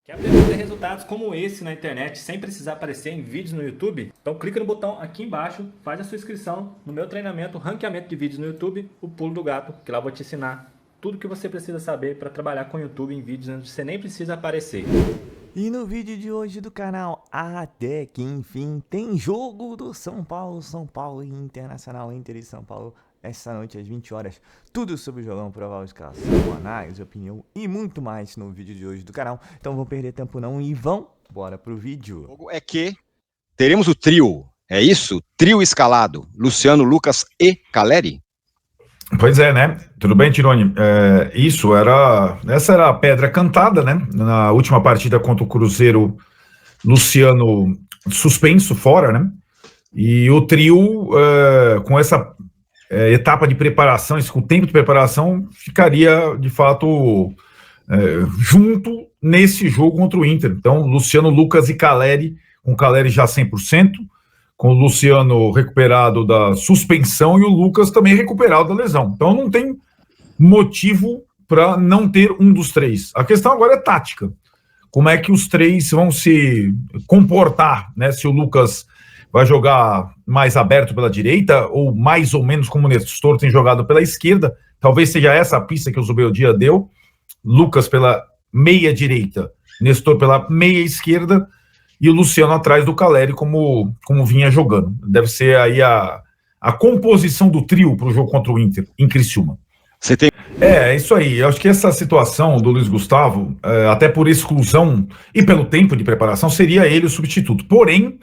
Quer aprender a ter resultados como esse na internet sem precisar aparecer em vídeos no YouTube? Então clica no botão aqui embaixo, faz a sua inscrição no meu treinamento Ranqueamento de Vídeos no YouTube, o Pulo do Gato, que lá eu vou te ensinar tudo o que você precisa saber para trabalhar com o YouTube em vídeos onde você nem precisa aparecer. E no vídeo de hoje do canal, até que enfim, tem jogo do São Paulo e Internacional, Inter e São Paulo, essa noite às 20 horas. Tudo sobre o jogão, provável escalação, análise, opinião e muito mais no vídeo de hoje do canal. Então vão perder tempo não e bora pro vídeo. O jogo é que teremos o trio, é isso? Trio escalado, Luciano, Lucas e Caleri? Pois é, né? Tudo bem, Tironi? Essa era a pedra cantada, né? Na última partida contra o Cruzeiro, Luciano suspenso, fora, né? E o trio, com essa etapa de preparação, com o tempo de preparação, ficaria, de fato, junto nesse jogo contra o Inter. Então, Luciano, Lucas e Caleri, com o Caleri já 100%, com o Luciano recuperado da suspensão e o Lucas também recuperado da lesão. Então não tem motivo para não ter um dos três. A questão agora é tática. Como é que os três vão se comportar, né? Se o Lucas vai jogar mais aberto pela direita ou mais ou menos como o Nestor tem jogado pela esquerda. Talvez seja essa a pista que o Zubeldia deu. Lucas pela meia direita, Nestor pela meia esquerda, e o Luciano atrás do Caleri, como vinha jogando. Deve ser aí a composição do trio para o jogo contra o Inter, em Criciúma. Você tem... É isso aí. Eu acho que essa situação do Luiz Gustavo, até por exclusão e pelo tempo de preparação, seria ele o substituto. Porém,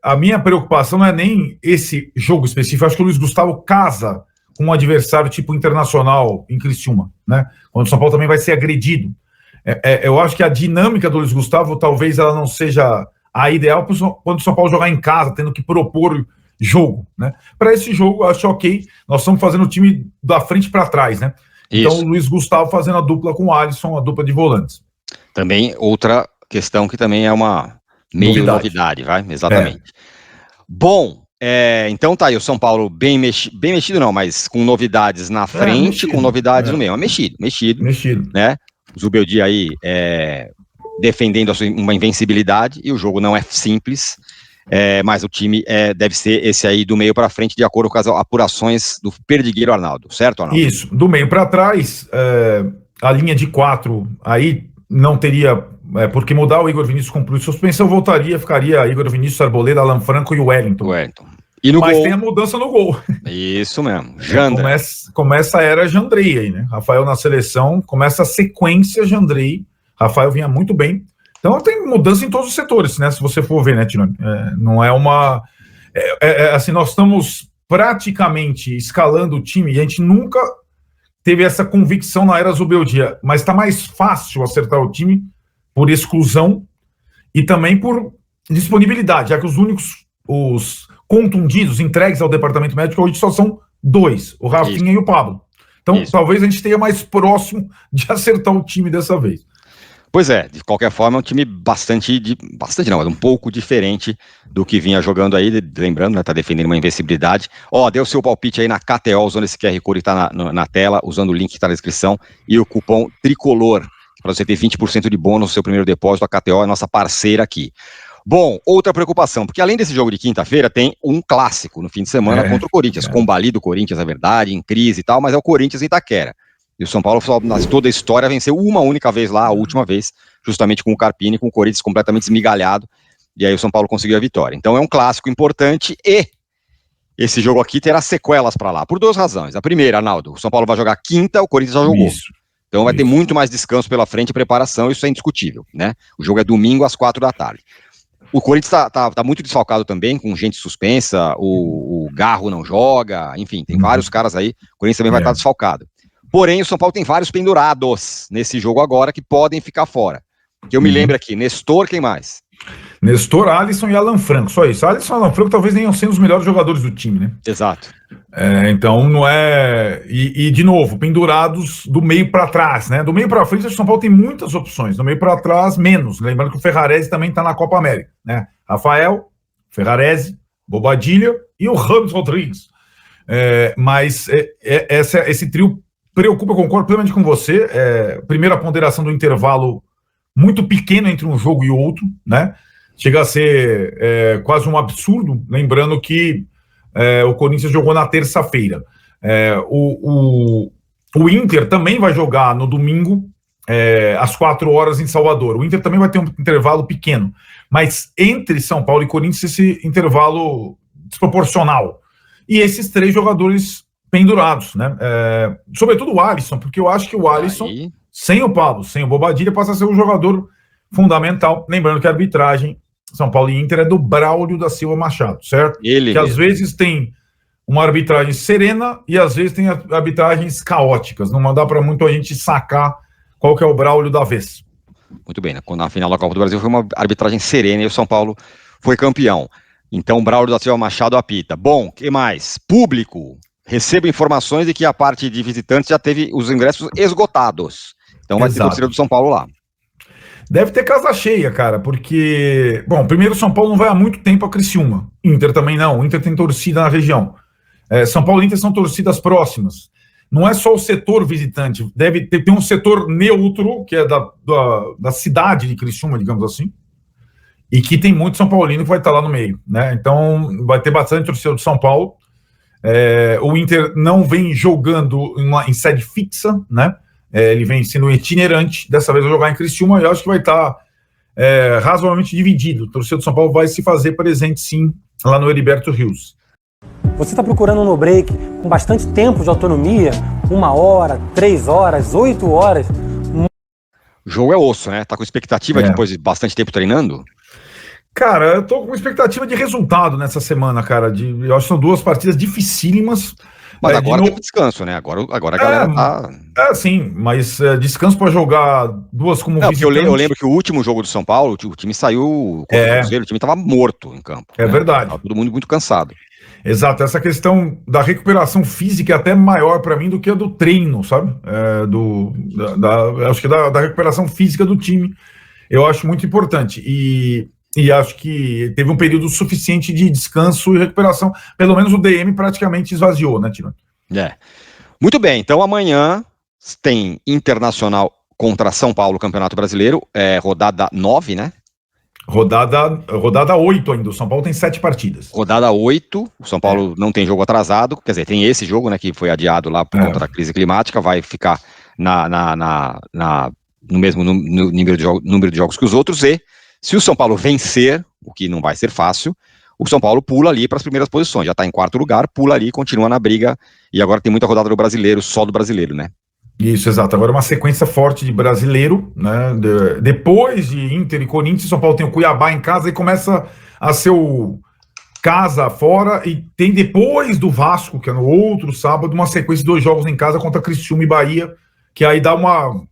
a minha preocupação não é nem esse jogo específico. Eu acho que o Luiz Gustavo casa com um adversário tipo Internacional em Criciúma, né? Quando o São Paulo também vai ser agredido. Eu acho que a dinâmica do Luiz Gustavo talvez ela não seja a ideal quando o São Paulo jogar em casa, tendo que propor jogo, né? Para esse jogo, eu acho ok. Nós estamos fazendo o time da frente para trás, né? Isso. Então, o Luiz Gustavo fazendo a dupla com o Alisson, a dupla de volantes. Também outra questão que também é uma meio novidade, vai? Exatamente. Bom, então tá aí o São Paulo bem mexido não, mas com novidades na frente, mexido, com novidades no meio. Mexido, né? O Zubeldia aí defendendo uma invencibilidade, e o jogo não é simples, mas o time deve ser esse aí do meio para frente, de acordo com as apurações do Perdigueiro Arnaldo, certo, Arnaldo? Isso, do meio para trás, a linha de 4 aí não teria porque mudar. O Igor Vinícius cumpriu suspensão, ficaria Igor Vinícius, Arboleda, Alan Franco e o Wellington. E no Mas gol... tem a mudança no gol. Isso mesmo, Jandrei. Começa a era Jandrei aí, né? Rafael na seleção, começa a sequência Jandrei. Rafael vinha muito bem. Então tem mudança em todos os setores, né? Se você for ver, né, Tironi? Não é uma... assim, nós estamos praticamente escalando o time e a gente nunca teve essa convicção na era Zubeldia, mas está mais fácil acertar o time por exclusão e também por disponibilidade, já que os únicos contundidos, entregues ao departamento médico, hoje só são 2, o Rafinha e o Pablo. Então, talvez a gente esteja mais próximo de acertar o time dessa vez. Pois é, de qualquer forma, é um time bastante não, é um pouco diferente do que vinha jogando aí, lembrando, né, tá defendendo uma invencibilidade. Dê o seu palpite aí na KTO, usando esse QR Code que tá na tela, usando o link que tá na descrição, e o cupom TRICOLOR, para você ter 20% de bônus no seu primeiro depósito. A KTO é nossa parceira aqui. Bom, outra preocupação, porque além desse jogo de quinta-feira, tem um clássico no fim de semana contra o Corinthians, combalido o Corinthians, é verdade, em crise e tal, mas é o Corinthians em Itaquera. E o São Paulo, toda a história, venceu uma única vez lá, a última vez, justamente com o Carpini, com o Corinthians completamente esmigalhado, e aí o São Paulo conseguiu a vitória. Então é um clássico importante e esse jogo aqui terá sequelas para lá, por 2 razões. A primeira, Arnaldo, o São Paulo vai jogar quinta, o Corinthians já jogou. Então vai ter muito mais descanso pela frente e preparação, isso é indiscutível, né? O jogo é domingo às 4 da tarde. O Corinthians tá muito desfalcado também, com gente suspensa, o Garro não joga, enfim, tem vários caras aí, o Corinthians também vai estar desfalcado. Porém, o São Paulo tem vários pendurados nesse jogo agora que podem ficar fora. Que eu me lembro aqui, Nestor, quem mais? Nestor, Alisson e Alan Franco, só isso. Alisson e Alan Franco talvez nem sejam os melhores jogadores do time, né? Exato. Então não é... E de novo, pendurados do meio para trás, né? Do meio para frente, o São Paulo tem muitas opções. Do meio para trás, menos. Lembrando que o Ferrarese também está na Copa América, né? Rafael, Ferrarese, Bobadilha e o Ramos Rodrigues. Mas esse trio preocupa, eu concordo plenamente com você. Primeiro, a ponderação do intervalo muito pequeno entre um jogo e outro, né? Chega a ser quase um absurdo, lembrando que o Corinthians jogou na terça-feira. O Inter também vai jogar no domingo, às 4 horas em Salvador. O Inter também vai ter um intervalo pequeno, mas entre São Paulo e Corinthians esse intervalo desproporcional. E esses 3 jogadores pendurados, né? Sobretudo o Alisson, porque eu acho que o Alisson, sem o Pablo, sem o Bobadilha, passa a ser um jogador fundamental. Lembrando que a arbitragem São Paulo e Inter é do Braulio da Silva Machado, certo? Que às vezes tem uma arbitragem serena e às vezes tem arbitragens caóticas. Não dá para muito a gente sacar qual que é o Braulio da vez. Muito bem, né? Na final da Copa do Brasil foi uma arbitragem serena e o São Paulo foi campeão. Então, Braulio da Silva Machado apita. Bom, o que mais? Público. Recebo informações de que a parte de visitantes já teve os ingressos esgotados. Então vai ter torcida do São Paulo lá. Deve ter casa cheia, cara, porque... Bom, primeiro, São Paulo não vai há muito tempo a Criciúma. Inter também não. Inter tem torcida na região. São Paulo e Inter são torcidas próximas. Não é só o setor visitante. Deve ter um setor neutro, que é da cidade de Criciúma, digamos assim, e que tem muito São Paulino que vai estar lá no meio, né? Então vai ter bastante torcida do São Paulo. O Inter não vem jogando em sede fixa, né? Ele vem sendo itinerante. Dessa vez vai jogar em Criciúma e eu acho que vai estar razoavelmente dividido. O torcedor do São Paulo vai se fazer presente, sim, lá no Heriberto Rios. Você está procurando um no-break com bastante tempo de autonomia? 1 hora, 3 horas, 8 horas? O jogo é osso, né? Tá com expectativa depois de bastante tempo treinando? Cara, eu tô com expectativa de resultado nessa semana, cara. Eu acho que são 2 partidas dificílimas. Mas agora tem descanso, né? Agora a galera tá... sim, mas descanso para jogar 2 como visitante. Eu lembro que o último jogo do São Paulo, o time saiu contra o Cruzeiro, o time tava morto em campo. É verdade. Tava todo mundo muito cansado. Exato, essa questão da recuperação física é até maior para mim do que a do treino, sabe? Acho que da recuperação física do time, eu acho muito importante. E acho que teve um período suficiente de descanso e recuperação. Pelo menos o DM praticamente esvaziou, né, Tironi? Muito bem, então amanhã tem Internacional contra São Paulo, Campeonato Brasileiro, rodada 9, né? Rodada 8 ainda, o São Paulo tem 7 partidas. Rodada 8, o São Paulo não tem jogo atrasado, quer dizer, tem esse jogo, né, que foi adiado lá por conta da crise climática, vai ficar no mesmo número de jogos que os outros, e se o São Paulo vencer, o que não vai ser fácil, o São Paulo pula ali para as primeiras posições, já está em 4º lugar, pula ali, continua na briga, e agora tem muita rodada do Brasileiro, só do Brasileiro, né? Isso, exato. Agora uma sequência forte de Brasileiro, né? Depois de Inter e Corinthians, São Paulo tem o Cuiabá em casa e começa a ser o casa fora, e tem depois do Vasco, que é no outro sábado, uma sequência de 2 jogos em casa contra Criciúma e Bahia, que aí dá uma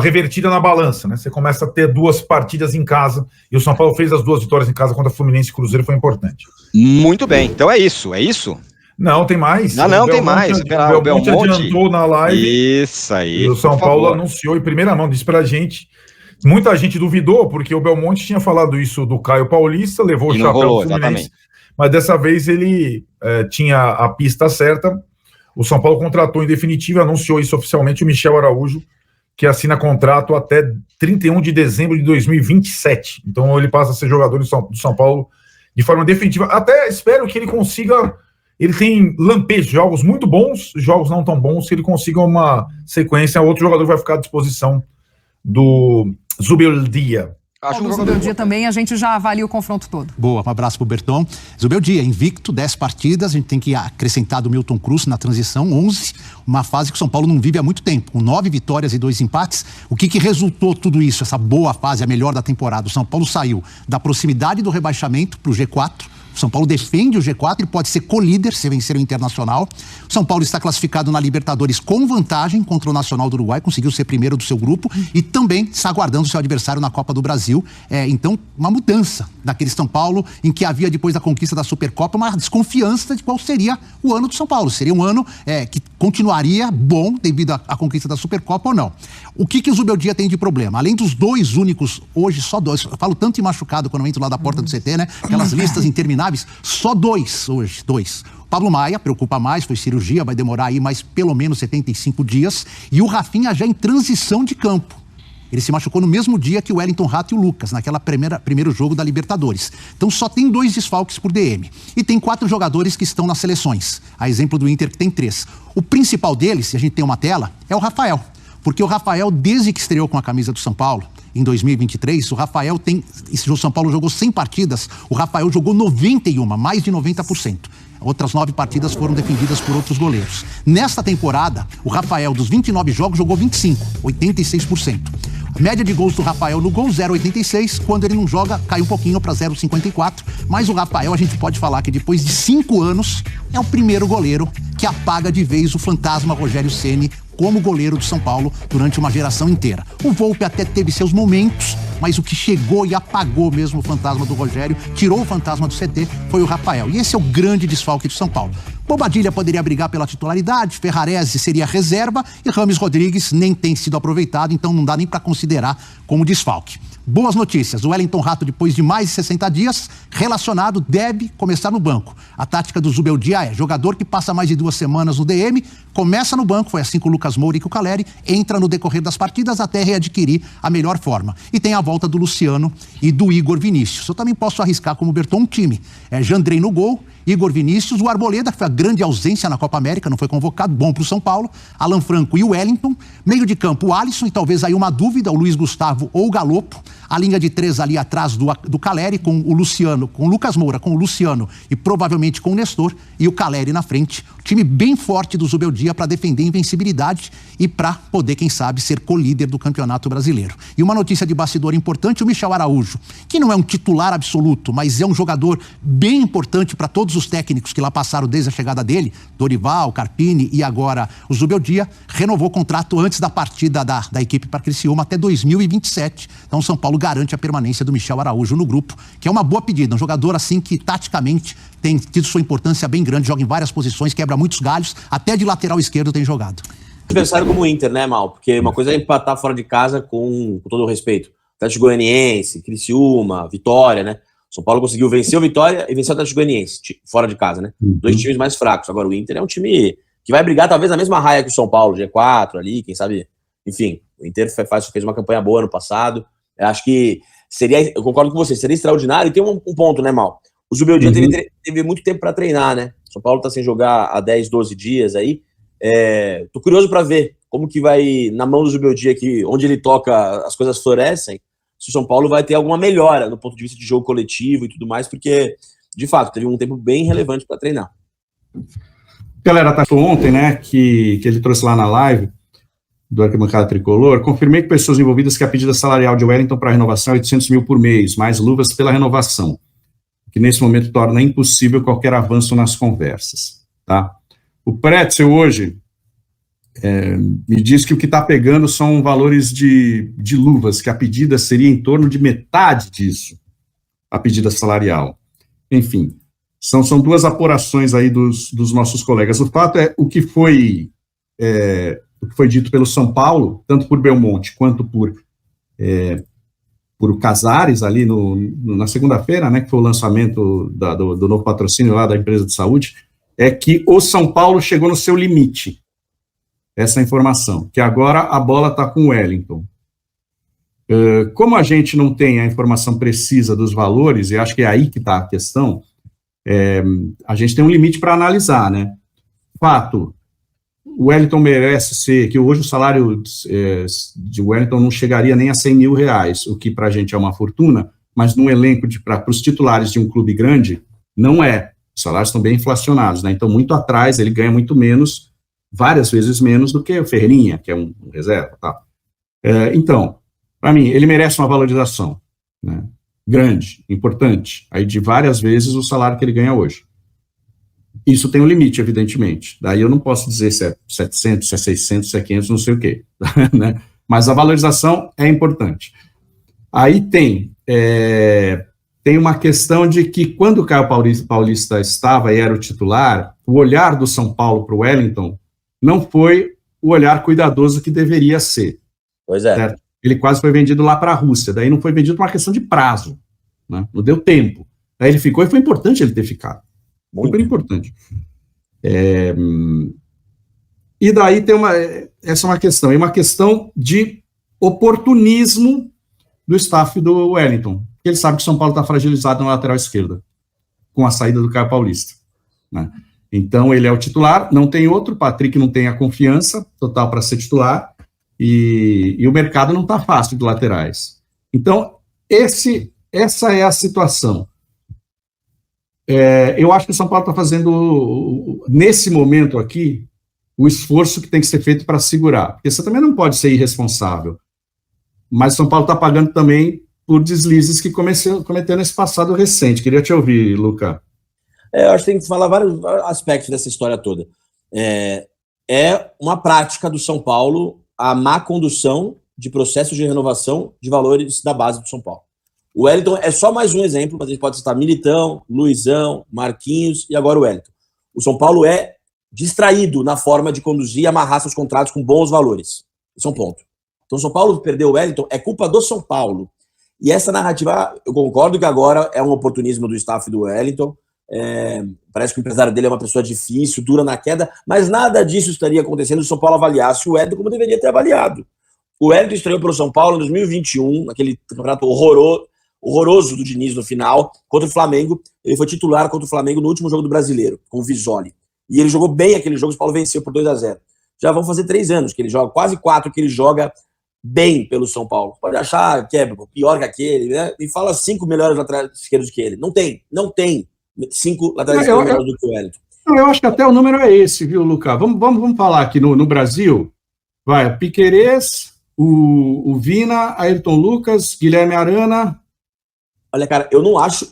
revertida na balança, né? Você começa a ter 2 partidas em casa, e o São Paulo fez as 2 vitórias em casa contra Fluminense e Cruzeiro, foi importante. Muito bem, então é isso? Não, tem mais. Tem mais. O Belmonte adiantou na live. Isso aí. E o São Paulo anunciou em primeira mão, disse pra gente. Muita gente duvidou, porque o Belmonte tinha falado isso do Caio Paulista, levou o chapéu do Fluminense. Exatamente. Mas dessa vez ele tinha a pista certa. O São Paulo contratou em definitivo, anunciou isso oficialmente o Michel Araújo, que assina contrato até 31 de dezembro de 2027. Então ele passa a ser jogador do São Paulo de forma definitiva. Até espero que ele consiga... Ele tem lampejos, jogos muito bons, jogos não tão bons, que ele consiga uma sequência. Outro jogador vai ficar à disposição do Zubeldia. No Zubeldia também a gente já avalia o confronto todo. Boa, um abraço pro Berton. Zubeldia, invicto, 10 partidas, a gente tem que acrescentar do Milton Cruz na transição, 11, uma fase que o São Paulo não vive há muito tempo, com 9 vitórias e 2 empates. O que resultou tudo isso, essa boa fase, a melhor da temporada? O São Paulo saiu da proximidade do rebaixamento pro G4, o São Paulo defende o G4, ele pode ser co-líder se vencer o Internacional. O São Paulo está classificado na Libertadores com vantagem contra o Nacional do Uruguai, conseguiu ser primeiro do seu grupo e também está aguardando o seu adversário na Copa do Brasil. Então, uma mudança daquele São Paulo em que havia, depois da conquista da Supercopa, uma desconfiança de qual seria o ano do São Paulo. Seria um ano que continuaria bom devido à conquista da Supercopa ou não. O que o Zubeldia tem de problema? Além dos 2 únicos, hoje só 2, eu falo tanto em machucado quando eu entro lá da porta do CT, né? Aquelas listas intermináveis, só 2 hoje, 2. Pablo Maia, preocupa mais, foi cirurgia, vai demorar aí mais pelo menos 75 dias. E o Rafinha já em transição de campo. Ele se machucou no mesmo dia que o Wellington Rato e o Lucas, naquela primeiro jogo da Libertadores. Então só tem 2 desfalques por DM. E tem 4 jogadores que estão nas seleções. A exemplo do Inter, que tem 3. O principal deles, se a gente tem uma tela, é o Rafael. Porque o Rafael, desde que estreou com a camisa do São Paulo, em 2023, o Rafael o São Paulo jogou 100 partidas, o Rafael jogou 91, mais de 90%. Outras 9 partidas foram defendidas por outros goleiros. Nesta temporada, o Rafael, dos 29 jogos, jogou 25, 86%. A média de gols do Rafael no gol, 0,86. Quando ele não joga, cai um pouquinho para 0,54. Mas o Rafael, a gente pode falar que depois de 5 anos, é o primeiro goleiro que apaga de vez o fantasma Rogério Ceni como goleiro do São Paulo durante uma geração inteira. O Volpe até teve seus momentos, mas o que chegou e apagou mesmo o fantasma do Rogério, tirou o fantasma do CT, foi o Rafael. E esse é o grande desfalque do São Paulo. Bobadilha poderia brigar pela titularidade, Ferrarese seria reserva e Rames Rodrigues nem tem sido aproveitado, então não dá nem para considerar como desfalque. Boas notícias, o Wellington Rato, depois de mais de 60 dias, relacionado, deve começar no banco. A tática do Zubeldia é jogador que passa mais de 2 semanas no DM, começa no banco, foi assim com o Lucas Moura e com o Caleri, entra no decorrer das partidas até readquirir a melhor forma. E tem a volta do Luciano e do Igor Vinícius. Eu também posso arriscar como Berton um time. Jandrei no gol, Igor Vinícius, o Arboleda, que foi a grande ausência na Copa América, não foi convocado, bom para o São Paulo, Alan Franco e o Wellington, meio de campo o Alisson, e talvez aí uma dúvida, o Luiz Gustavo ou o Galopo, a linha de 3 ali atrás do Caleri, com o Luciano, com o Lucas Moura, com o Luciano e provavelmente com o Nestor, e o Caleri na frente. Time bem forte do Zubeldia para defender a invencibilidade e para poder, quem sabe, ser co-líder do Campeonato Brasileiro. E uma notícia de bastidor importante, o Michel Araújo, que não é um titular absoluto, mas é um jogador bem importante para todos os técnicos que lá passaram desde a chegada dele, Dorival, Carpini e agora o Zubeldia, renovou o contrato antes da partida da equipe para Criciúma até 2027. Então São Paulo garante a permanência do Michel Araújo no grupo, que é uma boa pedida, um jogador assim que taticamente tem tido sua importância bem grande, joga em várias posições, quebra muitos galhos, até de lateral esquerdo tem jogado. Adversário como o Inter, né, Mal? Porque uma coisa é empatar fora de casa com todo o respeito. Atlético Goianiense, Criciúma, Vitória, né? São Paulo conseguiu vencer o Vitória e vencer o Atlético Goianiense, fora de casa, né? 2 times mais fracos. Agora o Inter é um time que vai brigar talvez na mesma raia que o São Paulo, G4 ali, quem sabe. Enfim, o Inter fez uma campanha boa ano passado. Eu acho que eu concordo com você, seria extraordinário. E tem um ponto, né, Mal? O Zubeldia teve muito tempo para treinar, né? O São Paulo tá sem jogar há 10, 12 dias aí. Tô curioso para ver como que vai, na mão do Zubeldia aqui, onde ele toca, as coisas florescem, se o São Paulo vai ter alguma melhora no ponto de vista de jogo coletivo e tudo mais, porque, de fato, teve um tempo bem relevante para treinar. Galera, tá ontem, né, que ele trouxe lá na live do Arquibancada Tricolor, confirmei com pessoas envolvidas que a pedida salarial de Wellington para renovação é 800 mil por mês, mais luvas pela renovação, que nesse momento torna impossível qualquer avanço nas conversas, tá? O Pretzel hoje me diz que o que está pegando são valores de luvas, que a pedida seria em torno de metade disso, a pedida salarial. Enfim, são 2 apurações aí dos nossos colegas. O fato é o que foi dito pelo São Paulo, tanto por Belmonte quanto por Casares ali na segunda-feira, né, que foi o lançamento do novo patrocínio lá da empresa de saúde, é que o São Paulo chegou no seu limite. Essa informação, que agora a bola está com o Wellington. Como a gente não tem a informação precisa dos valores, e acho que é aí que está a questão, a gente tem um limite para analisar, né? Fato, o Wellington merece ser, que hoje o salário de Wellington não chegaria nem a 100 mil reais, o que para a gente é uma fortuna, mas num elenco para os titulares de um clube grande, não é. Os salários estão bem inflacionados, né? Então, muito atrás, ele ganha muito menos, várias vezes menos do que o Ferreirinha, que é um reserva, tá? Então, para mim, ele merece uma valorização, né? Grande, importante, aí de várias vezes o salário que ele ganha hoje. Isso tem um limite, evidentemente. Daí eu não posso dizer se é 700, se é 600, se é 500, não sei o quê, né? Mas a valorização é importante. Aí tem uma questão de que quando o Caio Paulista estava e era o titular, o olhar do São Paulo para o Wellington não foi o olhar cuidadoso que deveria ser. Pois é. Certo? Ele quase foi vendido lá para a Rússia, daí não foi vendido por uma questão de prazo, né? Não deu tempo. Daí ele ficou e foi importante ele ter ficado. Super importante. E daí tem essa é uma questão, e uma questão de oportunismo do staff do Wellington. Ele sabe que o São Paulo está fragilizado na lateral esquerda, com a saída do Caio Paulista, né? Então, ele é o titular, não tem outro, o Patrick não tem a confiança total para ser titular, e o mercado não está fácil de laterais. Então, essa é a situação. Eu acho que o São Paulo está fazendo, nesse momento aqui, o esforço que tem que ser feito para segurar, porque você também não pode ser irresponsável, mas o São Paulo está pagando também por deslizes que cometeu nesse passado recente. Queria te ouvir, Luca. Eu acho que tem que falar vários aspectos dessa história toda. É uma prática do São Paulo a má condução de processos de renovação de valores da base do São Paulo. O Wellington é só mais um exemplo, mas a gente pode citar Militão, Luizão, Marquinhos e agora o Wellington. O São Paulo é distraído na forma de conduzir e amarrar seus contratos com bons valores. Esse é um ponto. Então, o São Paulo perdeu o Wellington, é culpa do São Paulo. E essa narrativa, eu concordo que agora é um oportunismo do staff do Wellington. Parece que o empresário dele é uma pessoa difícil, dura na queda, mas nada disso estaria acontecendo se o São Paulo avaliasse o Wellington como deveria ter avaliado. O Wellington estreou pelo São Paulo em 2021, naquele campeonato horroroso do Diniz no final, contra o Flamengo. Ele foi titular contra o Flamengo no último jogo do Brasileiro, com o Visoli. E ele jogou bem aquele jogo, o São Paulo venceu por 2-0. Já vão fazer 3 anos que ele joga, quase 4 que ele joga bem pelo São Paulo. Pode achar que é pior que aquele, né? E fala 5 melhores laterais esquerdos que ele. Não tem 5 laterais esquerdos melhores do que o Wellington. Eu acho que até o número é esse, viu, Luca? Vamos falar aqui no Brasil. Vai, Piquerez, o Vina, Ayrton Lucas, Guilherme Arana. Olha, cara, eu não acho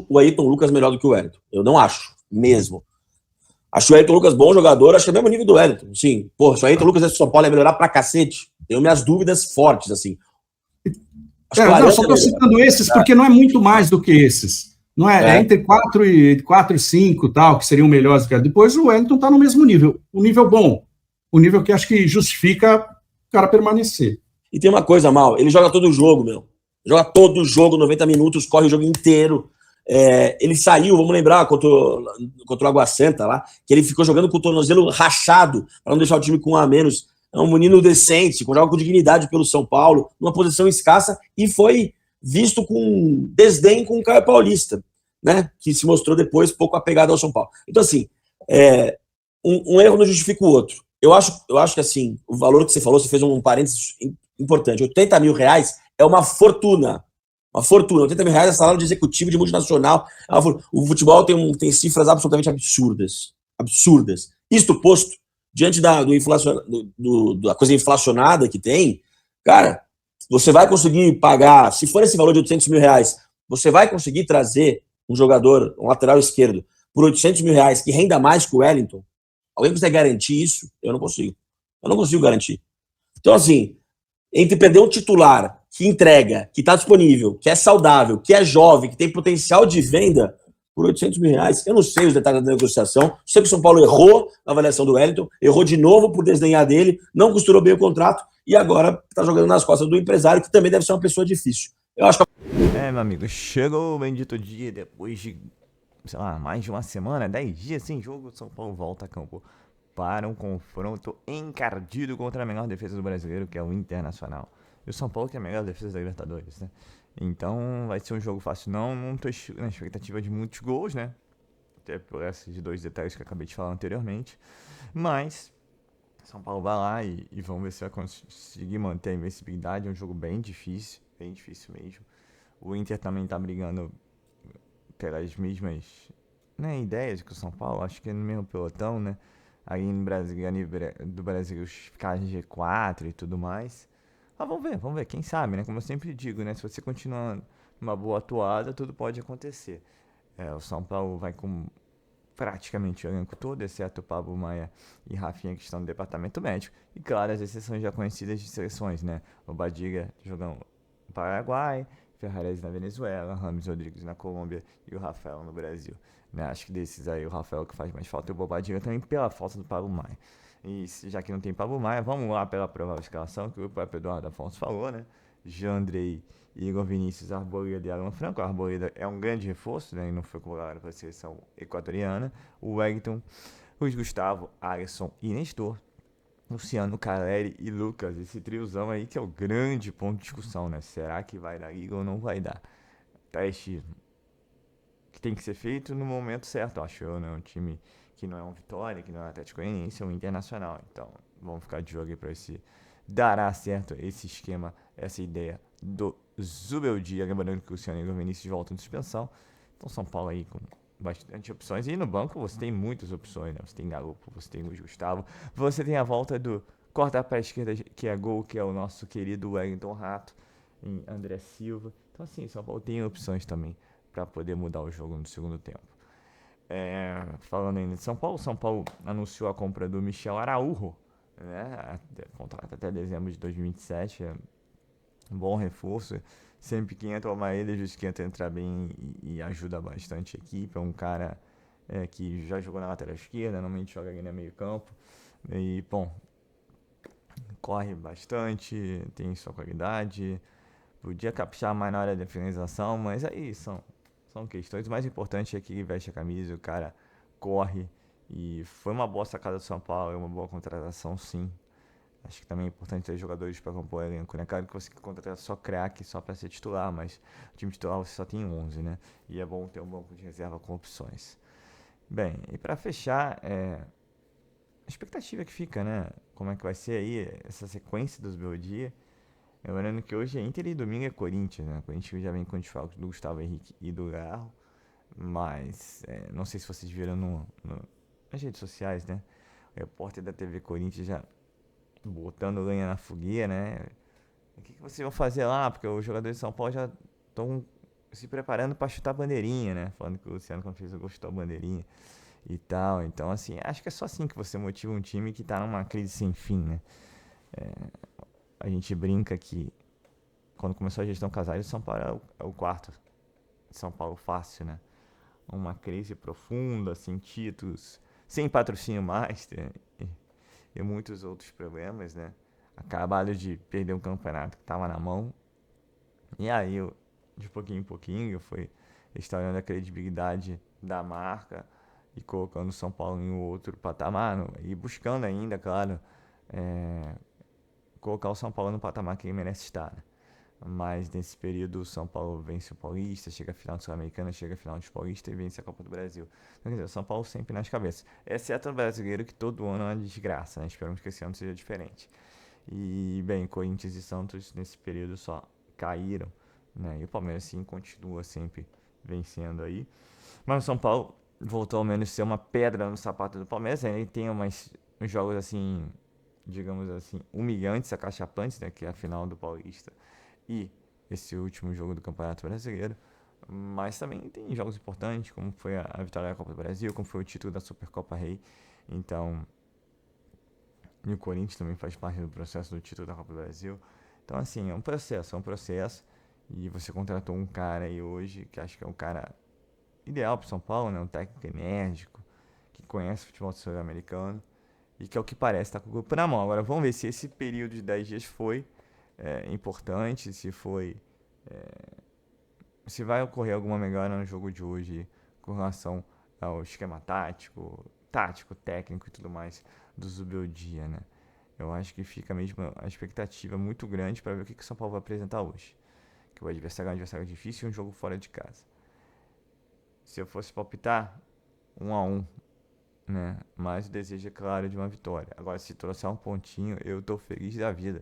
o Ayrton Lucas melhor do que o Wellington. Eu não acho, mesmo. Acho o Ayrton Lucas bom jogador, acho que é o mesmo nível do Wellington. Sim, pô, se o Ayrton Lucas é São Paulo ia melhorar pra cacete. Tenho minhas dúvidas fortes, assim. Só estou citando esses porque não é muito mais do que esses. Não é? É entre 4 e 5, tal, que seriam melhores. Depois o Wellington está no mesmo nível. O nível bom. O nível que acho que justifica o cara permanecer. E tem uma coisa, Mal, ele joga todo o jogo, meu. Joga todo o jogo, 90 minutos, corre o jogo inteiro. Ele saiu, vamos lembrar, contra o Água Santa lá, que ele ficou jogando com o tornozelo rachado, para não deixar o time com um a menos. É um menino decente, joga com dignidade pelo São Paulo, numa posição escassa, e foi visto com desdém com o Caio Paulista, né? Que se mostrou depois pouco apegado ao São Paulo. Então, assim, um erro não justifica o outro. Eu acho que, assim, o valor que você falou, você fez um parênteses importante. R$80 mil é uma fortuna. Uma fortuna. R$80 mil é salário de executivo de multinacional. O futebol tem cifras absolutamente absurdas. Absurdas. Isto posto, diante da coisa inflacionada que tem, cara, você vai conseguir pagar, se for esse valor de R$800 mil, você vai conseguir trazer um jogador, um lateral esquerdo, por R$800 mil que renda mais que o Wellington? Alguém consegue garantir isso? Eu não consigo. Eu não consigo garantir. Então, assim, entre perder um titular que entrega, que está disponível, que é saudável, que é jovem, que tem potencial de venda, por R$800 mil, eu não sei os detalhes da negociação, sei que o São Paulo errou na avaliação do Wellington, errou de novo por desdenhar dele, não costurou bem o contrato e agora está jogando nas costas do empresário, que também deve ser uma pessoa difícil. Eu acho que... meu amigo, chegou o bendito dia, depois de, sei lá, mais de uma semana, 10 dias sem jogo, o São Paulo volta a campo para um confronto encardido contra a melhor defesa do brasileiro, que é o Internacional. E o São Paulo que é a melhor defesa da Libertadores, né? Então vai ser um jogo fácil, não tô na expectativa de muitos gols, né? Até por esses 2 detalhes que eu acabei de falar anteriormente. Mas São Paulo vai lá e vamos ver se vai conseguir manter a invencibilidade. É um jogo bem difícil mesmo. O Inter também tá brigando pelas mesmas, né, ideias que o São Paulo, acho que é no mesmo pelotão, né? Aí no Brasil, a nível do Brasil, ficar em G4 e tudo mais. Mas vamos ver, quem sabe, né? Como eu sempre digo, né? Se você continuar numa boa atuada, tudo pode acontecer. O São Paulo vai com praticamente o elenco todo, exceto o Pablo Maia e Rafinha, que estão no departamento médico. E claro, as exceções já conhecidas de seleções, né? O Badiga jogando no Paraguai, Ferrarese na Venezuela, Rames Rodrigues na Colômbia e o Rafael no Brasil. Né? Acho que desses aí, o Rafael que faz mais falta e o Bobadilha também pela falta do Pablo Maia. E já que não tem Pablo Maia, vamos lá pela provável escalação, que o próprio Eduardo Afonso falou, né? Jandrei, Igor Vinícius, Arboleda e Alan Franco. O Arboleda é um grande reforço, né? E não foi convocado para a seleção equatoriana. O Wellington, Luiz Gustavo, Alisson e Nestor. Luciano, Caleri e Lucas, esse triozão aí que é o grande ponto de discussão, né? Será que vai dar liga ou não vai dar? Teste que tem que ser feito no momento certo, acho eu, né? Um time que não é um Vitória, que não é um Atlético Goianiense, é um Internacional. Então, vamos ficar de jogo aí pra esse dará certo esse esquema, essa ideia do Zubeldia. Lembrando que o Luciano e o Vinícius voltam de suspensão. Então, São Paulo aí com bastante opções. E no banco você tem muitas opções, né? Você tem Galupo, você tem Luiz Gustavo, você tem a volta do corta para a esquerda, que é gol, que é o nosso querido Wellington Rato, em André Silva. Então, assim, São Paulo tem opções também para poder mudar o jogo no segundo tempo. Falando ainda de São Paulo anunciou a compra do Michel Araújo, né? Contrato até dezembro de 2027, um bom reforço. Sempre que entra o Maeda, justo que entra entrar bem e ajuda bastante a equipe. É um cara que já jogou na lateral esquerda, normalmente joga ali no meio campo. E, bom, corre bastante, tem sua qualidade. Podia caprichar mais na hora da finalização, mas aí são questões. O mais importante é que ele veste a camisa, o cara corre. E foi uma boa sacada do São Paulo, é uma boa contratação, sim. Acho que também é importante ter jogadores para compor o elenco, né? Claro que você contrata só craque, só para ser titular, mas o time titular você só tem 11, né? E é bom ter um banco de reserva com opções. Bem, e para fechar, a expectativa que fica, né? Como é que vai ser aí essa sequência dos Beldia? Lembrando que hoje é Inter e domingo é Corinthians, né? O Corinthians já vem com desfalques do Gustavo Henrique e do Garro, mas não sei se vocês viram nas redes sociais, né? O repórter da TV Corinthians já botando lenha na fogueira, né? O que vocês vão fazer lá? Porque os jogadores de São Paulo já estão se preparando para chutar a bandeirinha, né? Falando que o Luciano, quando fez o gol, chutou a bandeirinha e tal. Então, assim, acho que é só assim que você motiva um time que tá numa crise sem fim, né? A gente brinca que quando começou a gestão Casares, o São Paulo é o quarto São Paulo fácil, né? Uma crise profunda, sem títulos, sem patrocínio master e muitos outros problemas, né? Acabaram de perder um campeonato que estava na mão. E aí, de pouquinho em pouquinho, foi restaurando a credibilidade da marca e colocando o São Paulo em outro patamar. E buscando ainda, claro, colocar o São Paulo no patamar que ele merece estar, né? Mas nesse período o São Paulo vence o Paulista, chega à final do Sul-Americana, chega à final do Paulista e vence a Copa do Brasil. Então, quer dizer, o São Paulo sempre nas cabeças. Exceto o brasileiro, que todo ano é uma desgraça, né? Esperamos que esse ano seja diferente. E, bem, Corinthians e Santos nesse período só caíram, né? E o Palmeiras, sim, continua sempre vencendo aí. Mas o São Paulo voltou ao menos a ser uma pedra no sapato do Palmeiras. Ele tem uns jogos, assim, digamos assim, humilhantes, acachapantes, né? Que é a final do Paulista e esse último jogo do Campeonato Brasileiro, mas também tem jogos importantes, como foi a vitória da Copa do Brasil, como foi o título da Supercopa Rei. Então, e o Corinthians também faz parte do processo do título da Copa do Brasil. Então, assim, é um processo, e você contratou um cara aí hoje, que acho que é um cara ideal para São Paulo, né? Um técnico enérgico, que conhece o futebol sul-americano, e que é o que parece estar com o grupo na mão. Agora, vamos ver se esse período de 10 dias foi importante, se vai ocorrer alguma melhora no jogo de hoje com relação ao esquema tático, técnico e tudo mais do Zubeldia, né? Eu acho que fica mesmo a expectativa muito grande para ver o que o São Paulo vai apresentar hoje. Que o adversário é um adversário difícil e um jogo fora de casa. Se eu fosse palpitar, 1-1, né? Mas o desejo é claro de uma vitória. Agora, se trouxer um pontinho, eu tô feliz da vida.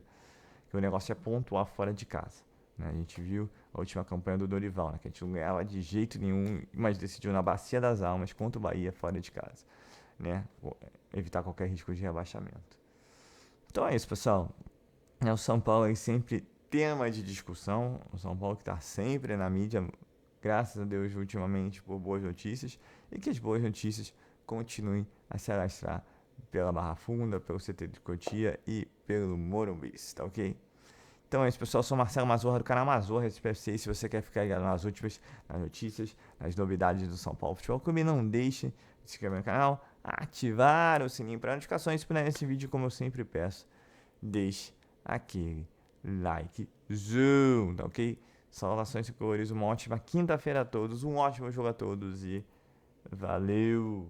Que o negócio é pontuar fora de casa, né? A gente viu a última campanha do Dorival, né? Que a gente não ganhava de jeito nenhum, mas decidiu na Bacia das Almas contra o Bahia fora de casa, né? Evitar qualquer risco de rebaixamento. Então é isso, pessoal. O São Paulo é sempre tema de discussão. O São Paulo que está sempre na mídia, graças a Deus, ultimamente, por boas notícias, e que as boas notícias continuem a se alastrar pela Barra Funda, pelo CT de Cotia e pelo Morumbi, tá ok? Então é isso, pessoal. Eu sou Marcelo Mazorra do canal Mazorra SPFC. Se você quer ficar ligado nas últimas notícias, nas novidades do São Paulo Futebol Clube, não deixe de se inscrever no canal, ativar o sininho para notificações. E nesse vídeo, como eu sempre peço, deixe aquele like zoom, tá ok? Saudações e cores, uma ótima quinta-feira a todos, um ótimo jogo a todos e valeu!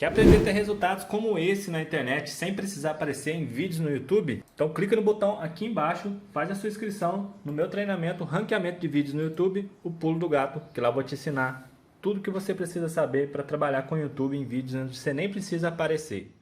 Quer aprender a ter resultados como esse na internet sem precisar aparecer em vídeos no YouTube? Então clica no botão aqui embaixo, faz a sua inscrição no meu treinamento Ranqueamento de Vídeos no YouTube, o Pulo do Gato, que lá eu vou te ensinar tudo que você precisa saber para trabalhar com o YouTube em vídeos onde você nem precisa aparecer.